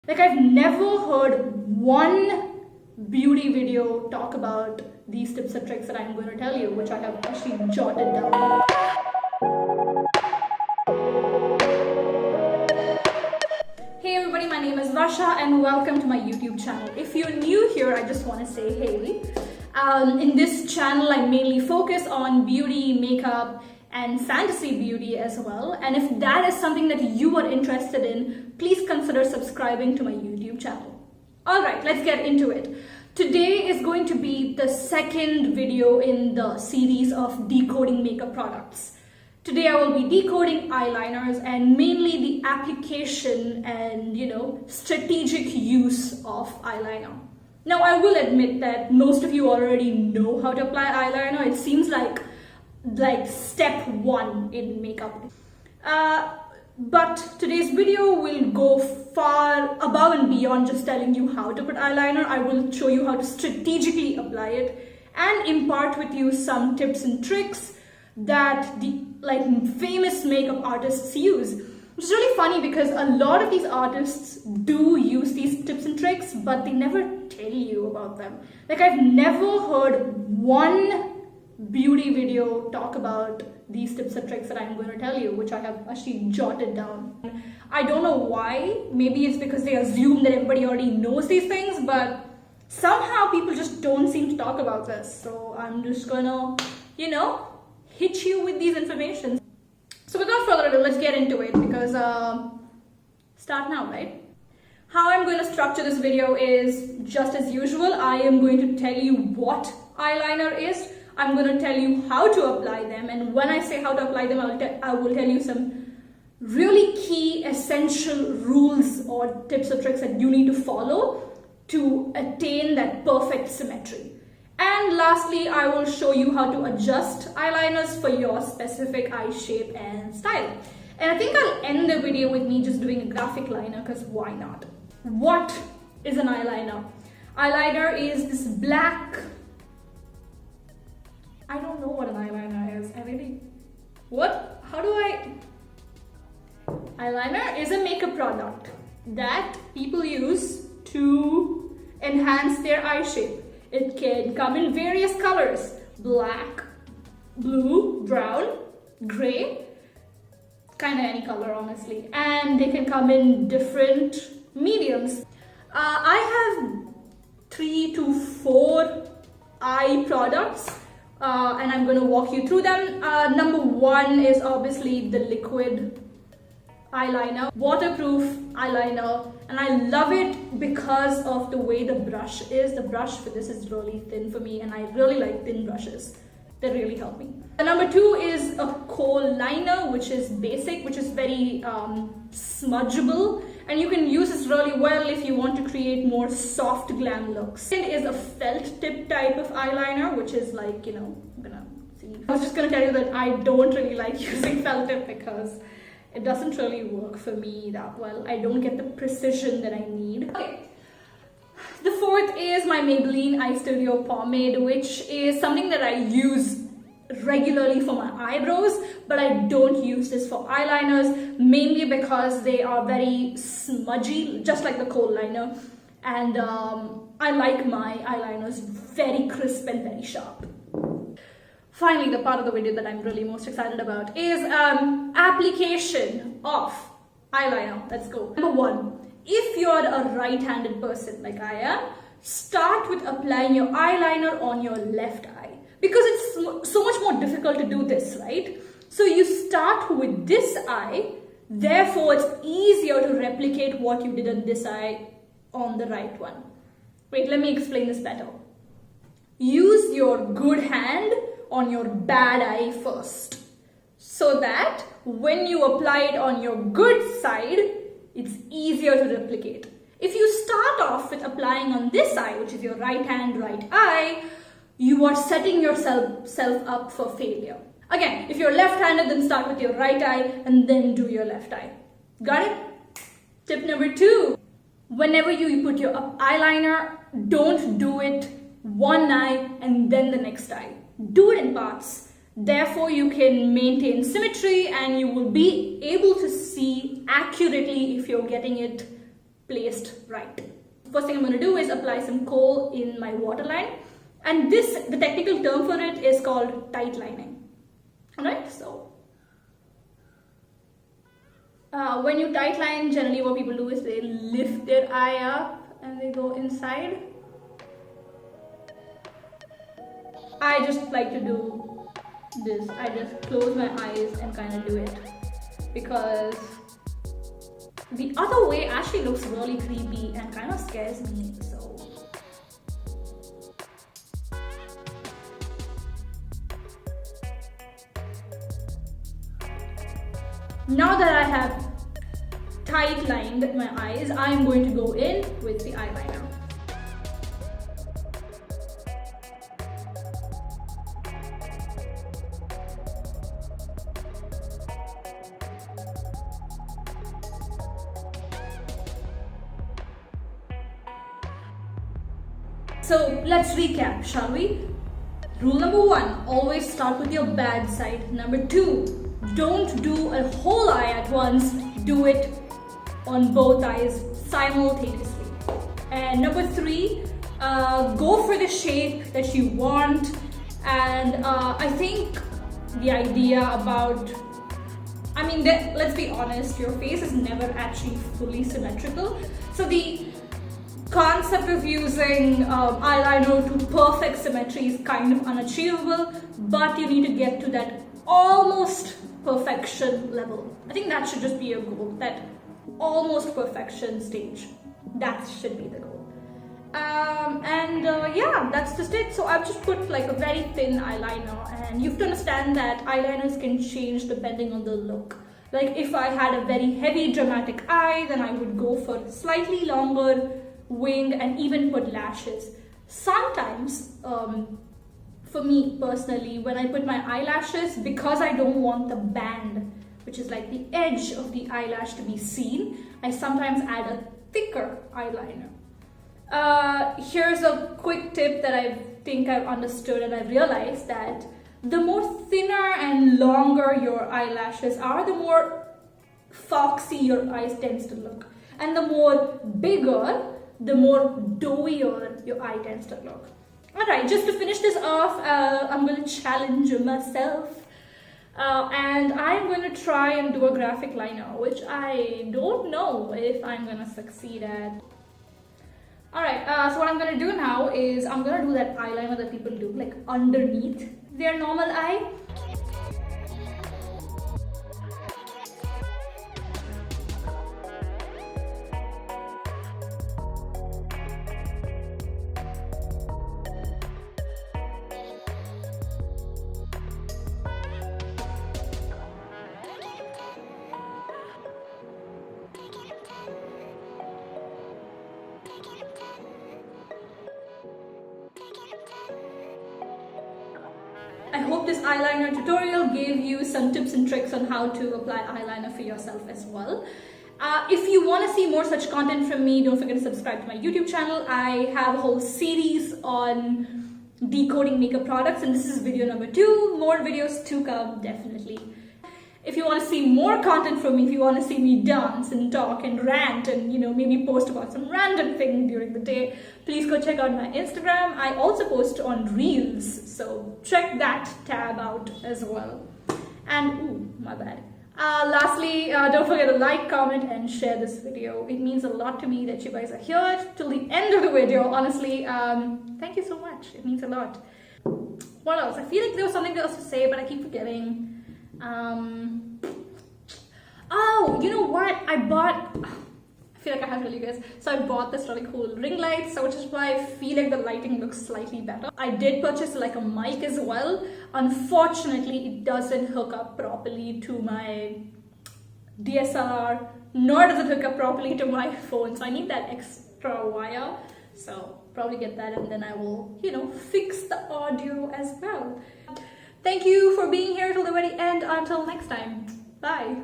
Like, I've never heard one beauty video talk about these tips and tricks that I'm going to tell you, which I have actually jotted down. Hey everybody, my name is Varsha and welcome to my YouTube channel. If you're new here, I just want to say hey. In this channel, I mainly focus on beauty, makeup, and fantasy beauty as well. And if that is something that you are interested in, please consider subscribing to my YouTube channel. Alright, let's get into it. Today is going to be the second video in the series of decoding makeup products. Today I will be decoding eyeliners and mainly the application and strategic use of eyeliner. Now I will admit that most of you already know how to apply eyeliner. It seems like step one in makeup. But today's video will go far above and beyond just telling you how to put eyeliner. I will show you how to strategically apply it and impart with you some tips and tricks that the famous makeup artists use. Which is really funny because a lot of these artists do use these tips and tricks, but they never tell you about them. Like, I've never heard one beauty video talk about these tips and tricks that I'm going to tell you, which I have actually jotted down. I don't know why. Maybe it's because they assume that everybody already knows these things, but somehow people just don't seem to talk about this. So I'm just gonna, hit you with these information. So without further ado, let's get into it because start now, right? How I'm going to structure this video is just as usual. I am going to tell you what eyeliner is. I'm going to tell you how to apply them, and when I say how to apply them, I will tell you some really key essential rules or tips or tricks that you need to follow to attain that perfect symmetry. And lastly, I will show you how to adjust eyeliners for your specific eye shape and style. And I think I'll end the video with me just doing a graphic liner, because why not? What is an eyeliner? Eyeliner is this black... I don't know what an eyeliner is. What? How do I... Eyeliner is a makeup product that people use to enhance their eye shape. It can come in various colors: black, blue, brown, gray, kind of any color honestly. And they can come in different mediums. I have 3 to 4 eye products. And I'm going to walk you through them. Number 1 is obviously the liquid eyeliner, waterproof eyeliner, and I love it because of the way the brush is. The brush for this is really thin for me, and I really like thin brushes. They really help me. Number 2 is a kohl liner, which is basic, which is very smudgeable, and you can use this really well if you want to create more soft glam looks. Second is a felt tip type of eyeliner, which is like, I'm gonna see. I was just gonna tell you that I don't really like using felt tip because it doesn't really work for me that well. I don't get the precision that I need. Okay. The fourth is my Maybelline Eye Studio pomade, which is something that I use regularly for my eyebrows, but I don't use this for eyeliners, mainly because they are very smudgy, just like the kohl liner, and I like my eyeliners very crisp and very sharp. Finally, the part of the video that I'm really most excited about is application of eyeliner. Let's go. Number 1, if you're a right-handed person like I am, start with applying your eyeliner on your left eye, because it's so much more difficult to do this, right? So you start with this eye, therefore it's easier to replicate what you did on this eye on the right one. Wait, let me explain this better. Use your good hand on your bad eye first, so that when you apply it on your good side, it's easier to replicate. If you start off with applying on this eye, which is your right hand, right eye, you are setting yourself up for failure. Again, if you're left-handed, then start with your right eye and then do your left eye. Got it? Tip number 2. Whenever you put your eyeliner, don't do it one eye and then the next eye. Do it in parts. Therefore, you can maintain symmetry and you will be able to see accurately if you're getting it placed right. First thing I'm going to do is apply some kohl in my waterline, and the technical term for it is called tight lining. Alright, so when you tight line, generally what people do is they lift their eye up and they go inside. I just like to do this. I just close my eyes and kind of do it, because the other way actually looks really creepy and kind of scares me. So now that I have tight lined my eyes, I am going to go in with the eyeliner. So let's recap, shall we? Rule number 1, always start with your bad side. Number 2, don't do a whole eye at once, do it on both eyes simultaneously. And number 3, go for the shape that you want. And I think the idea about, let's be honest, your face is never actually fully symmetrical. So the concept of using eyeliner to perfect symmetry is kind of unachievable, but you need to get to that almost perfection level. I think that should just be your goal, that almost perfection stage. That should be the goal. Yeah, that's just it. So I've just put like a very thin eyeliner, and you have to understand that eyeliners can change depending on the look. Like if I had a very heavy dramatic eye, then I would go for slightly longer wing and even put lashes. Sometimes, for me personally, when I put my eyelashes, because I don't want the band, which is like the edge of the eyelash, to be seen, I sometimes add a thicker eyeliner. Here's a quick tip that I think I've understood and I've realized that the more thinner and longer your eyelashes are, the more foxy your eyes tends to look. And the more bigger, the more doughier your eye tends to look. Alright, just to finish this off, I'm going to challenge myself. And I'm going to try and do a graphic liner, which I don't know if I'm going to succeed at. Alright, so what I'm going to do now is I'm going to do that eyeliner that people do, like underneath their normal eye. I hope this eyeliner tutorial gave you some tips and tricks on how to apply eyeliner for yourself as well. If you want to see more such content from me, don't forget to subscribe to my YouTube channel. I have a whole series on decoding makeup products, and this is video number 2. More videos to come, definitely. If you want to see more content from me, if you want to see me dance and talk and rant and maybe post about some random thing during the day, please go check out my Instagram. I also post on Reels, so check that tab out as well. And my bad. Lastly, don't forget to like, comment and share this video. It means a lot to me that you guys are here till the end of the video. Honestly, thank you so much. It means a lot. What else? I feel like there was something else to say, but I keep forgetting. Oh, you know what? I feel like I have to tell you guys. So I bought this really cool ring light, so which is why I feel like the lighting looks slightly better. I did purchase like a mic as well. Unfortunately, it doesn't hook up properly to my DSLR, nor does it hook up properly to my phone. So I need that extra wire. So probably get that, and then I will, fix the audio as well. Thank you for being here till the very end. Until next time. Bye.